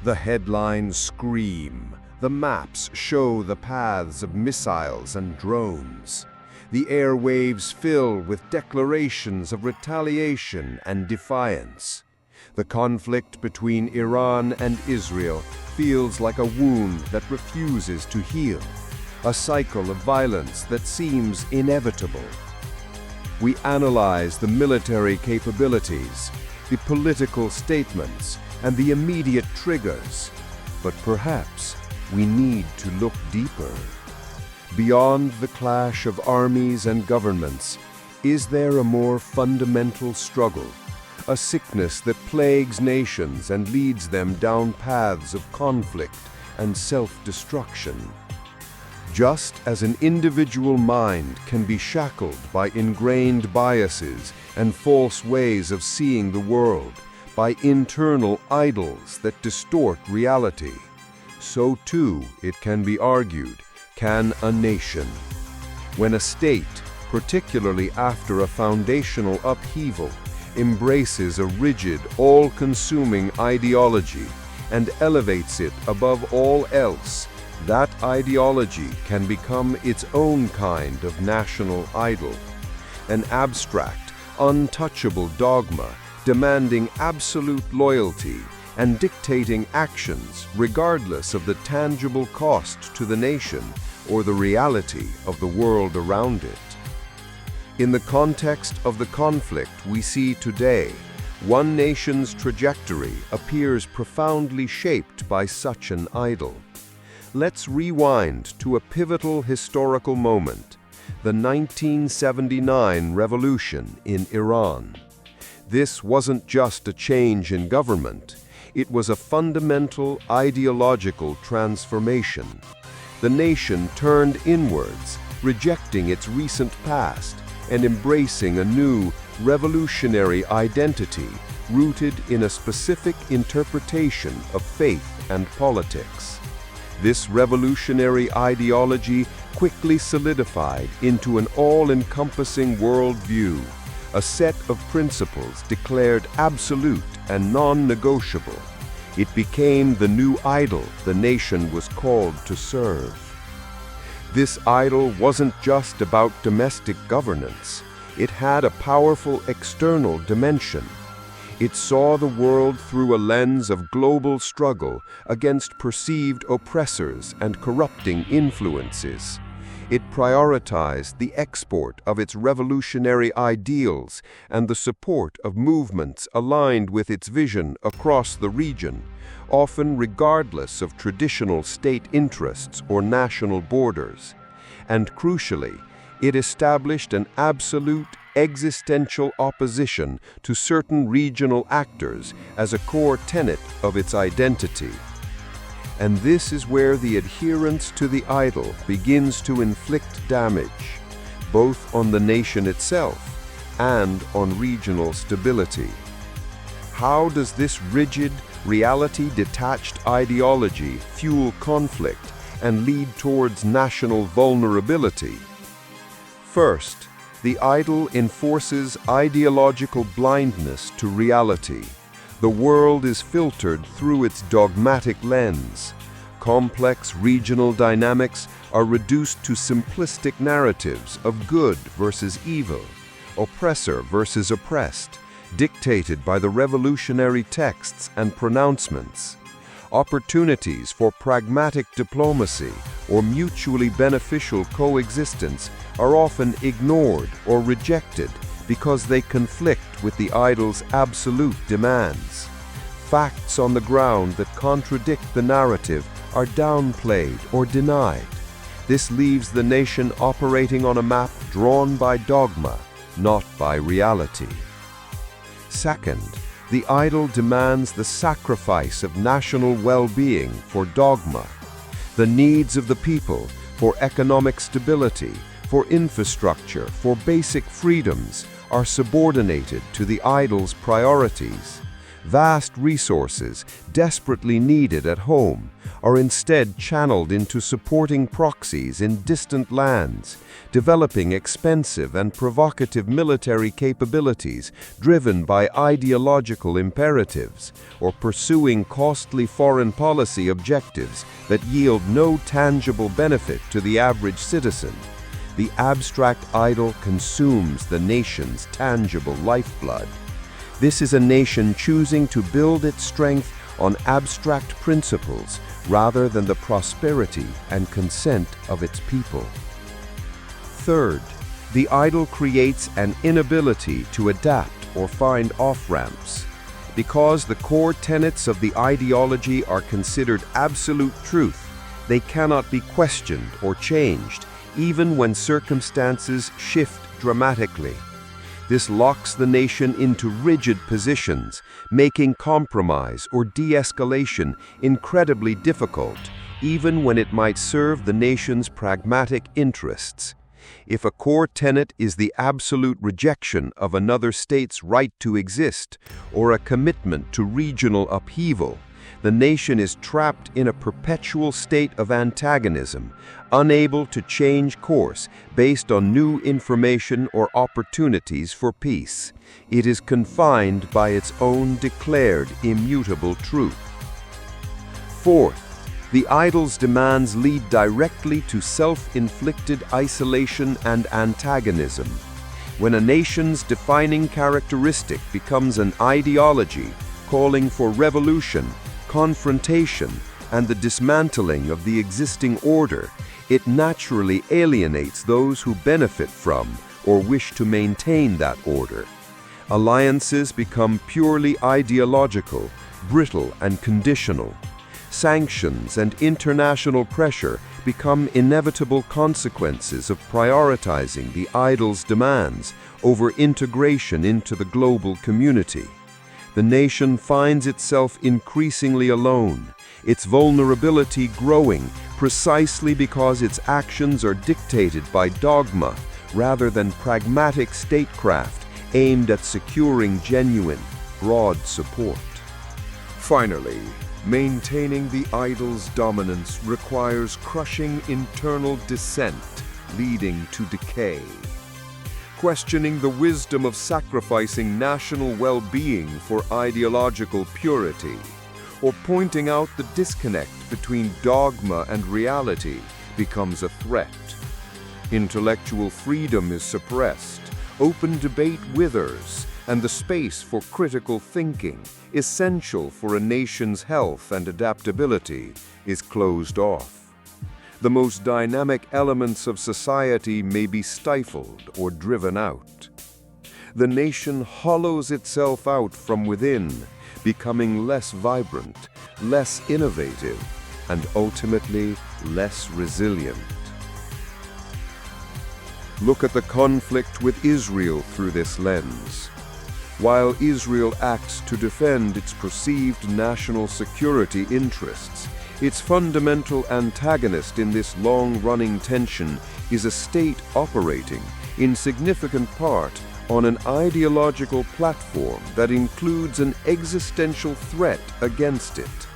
The headlines scream. The maps show the paths of missiles and drones. The airwaves fill with declarations of retaliation and defiance. The conflict between Iran and Israel feels like a wound that refuses to heal, a cycle of violence that seems inevitable. We analyze the military capabilities, the political statements, and the immediate triggers, but perhaps we need to look deeper. Beyond the clash of armies and governments, is there a more fundamental struggle, a sickness that plagues nations and leads them down paths of conflict and self-destruction? Just as an individual mind can be shackled by ingrained biases and false ways of seeing the world, by internal idols that distort reality, so too, it can be argued, can a nation. When a state, particularly after a foundational upheaval, embraces a rigid, all-consuming ideology and elevates it above all else, that ideology can become its own kind of national idol, an abstract, untouchable dogma demanding absolute loyalty and dictating actions regardless of the tangible cost to the nation or the reality of the world around it. In the context of the conflict we see today, one nation's trajectory appears profoundly shaped by such an idol. Let's rewind to a pivotal historical moment, the 1979 revolution in Iran. This wasn't just a change in government, it was a fundamental ideological transformation. The nation turned inwards, rejecting its recent past and embracing a new, revolutionary identity rooted in a specific interpretation of faith and politics. This revolutionary ideology quickly solidified into an all-encompassing worldview, a set of principles declared absolute and non-negotiable. It became the new idol the nation was called to serve. This idol wasn't just about domestic governance. It had a powerful external dimension. It saw the world through a lens of global struggle against perceived oppressors and corrupting influences. It prioritized the export of its revolutionary ideals and the support of movements aligned with its vision across the region, often regardless of traditional state interests or national borders. And crucially, it established an absolute existential opposition to certain regional actors as a core tenet of its identity. And this is where the adherence to the idol begins to inflict damage, both on the nation itself and on regional stability. How does this rigid, reality-detached ideology fuel conflict and lead towards national vulnerability? First, the idol enforces ideological blindness to reality. The world is filtered through its dogmatic lens. Complex regional dynamics are reduced to simplistic narratives of good versus evil, oppressor versus oppressed, dictated by the revolutionary texts and pronouncements. Opportunities for pragmatic diplomacy or mutually beneficial coexistence are often ignored or rejected because they conflict with the idol's absolute demands. Facts on the ground that contradict the narrative are downplayed or denied. This leaves the nation operating on a map drawn by dogma, not by reality. Second, the idol demands the sacrifice of national well-being for dogma. The needs of the people for economic stability, for infrastructure, for basic freedoms are subordinated to the idol's priorities. Vast resources, desperately needed at home, are instead channeled into supporting proxies in distant lands, developing expensive and provocative military capabilities driven by ideological imperatives, or pursuing costly foreign policy objectives that yield no tangible benefit to the average citizen. The abstract idol consumes the nation's tangible lifeblood. This is a nation choosing to build its strength on abstract principles rather than the prosperity and consent of its people. Third, the idol creates an inability to adapt or find off-ramps. Because the core tenets of the ideology are considered absolute truth, they cannot be questioned or changed, even when circumstances shift dramatically. This locks the nation into rigid positions, making compromise or de-escalation incredibly difficult, even when it might serve the nation's pragmatic interests. If a core tenet is the absolute rejection of another state's right to exist, or a commitment to regional upheaval, the nation is trapped in a perpetual state of antagonism, unable to change course based on new information or opportunities for peace. It is confined by its own declared immutable truth. Fourth, the idol's demands lead directly to self-inflicted isolation and antagonism. When a nation's defining characteristic becomes an ideology calling for revolution, confrontation, and the dismantling of the existing order, it naturally alienates those who benefit from or wish to maintain that order. Alliances become purely ideological, brittle, and conditional. Sanctions and international pressure become inevitable consequences of prioritizing the idol's demands over integration into the global community. The nation finds itself increasingly alone, its vulnerability growing precisely because its actions are dictated by dogma rather than pragmatic statecraft aimed at securing genuine, broad support. Finally, maintaining the idol's dominance requires crushing internal dissent, leading to decay. Questioning the wisdom of sacrificing national well-being for ideological purity, or pointing out the disconnect between dogma and reality becomes a threat. Intellectual freedom is suppressed, open debate withers, and the space for critical thinking, essential for a nation's health and adaptability, is closed off. The most dynamic elements of society may be stifled or driven out. The nation hollows itself out from within, becoming less vibrant, less innovative, and ultimately less resilient. Look at the conflict with Israel through this lens. While Israel acts to defend its perceived national security interests, its fundamental antagonist in this long-running tension is a state operating, in significant part, on an ideological platform that includes an existential threat against it.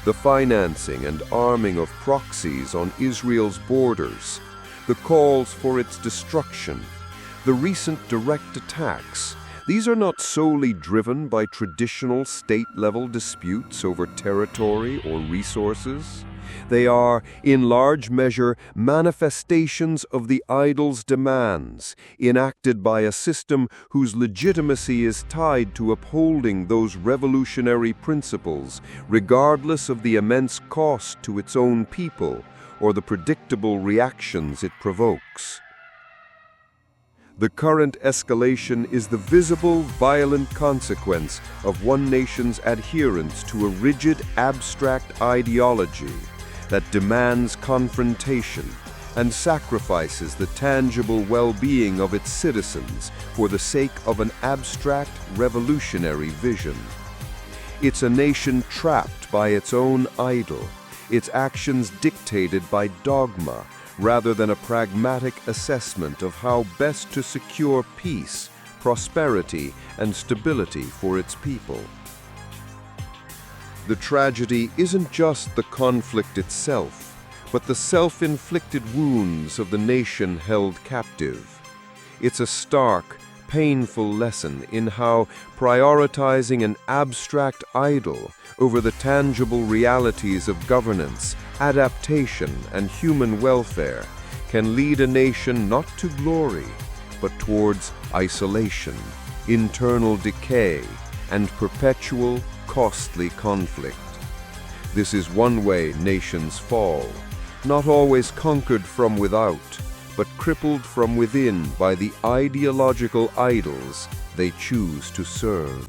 The financing and arming of proxies on Israel's borders, the calls for its destruction, the recent direct attacks, these are not solely driven by traditional state-level disputes over territory or resources. They are, in large measure, manifestations of the idol's demands, enacted by a system whose legitimacy is tied to upholding those revolutionary principles, regardless of the immense cost to its own people or the predictable reactions it provokes. The current escalation is the visible, violent consequence of one nation's adherence to a rigid, abstract ideology that demands confrontation and sacrifices the tangible well-being of its citizens for the sake of an abstract, revolutionary vision. It's a nation trapped by its own idol, its actions dictated by dogma, rather than a pragmatic assessment of how best to secure peace, prosperity, and stability for its people. The tragedy isn't just the conflict itself, but the self-inflicted wounds of the nation held captive. It's a stark, painful lesson in how prioritizing an abstract idol over the tangible realities of governance, adaptation, and human welfare can lead a nation not to glory, but towards isolation, internal decay, and perpetual, costly conflict. This is one way nations fall, not always conquered from without, but crippled from within by the ideological idols they choose to serve.